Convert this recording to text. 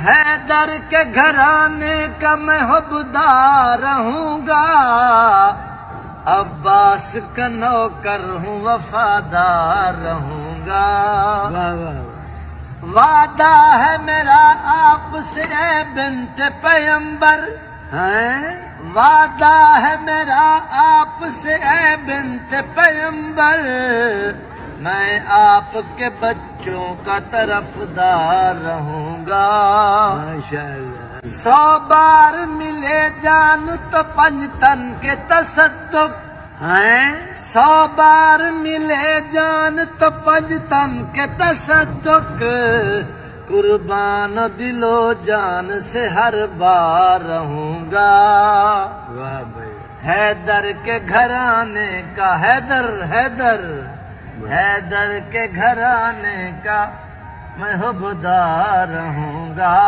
حیدر کے گھرانے کا میں حبدار رہوں گا، عباس کا نوکر ہوں وفادار رہوں گا۔ واہ واہ وعدہ ہے میرا آپ سے اے بنت پیمبر، وعدہ ہے میرا آپ سے اے بنت پیمبر، میں آپ کے بچوں کا طرفدار رہوں گا۔ ماشاء اللہ۔ 100 بار ملے جان تو پنجتن کے تصدق، 100 بار ملے جان تو پنجتن کے تصدق، قربان دل و جان سے ہر بار رہوں گا۔ واہ بھائی، حیدر کے گھرانے کا حیدر کے گھرانے کا میں حبدار رہوں گا۔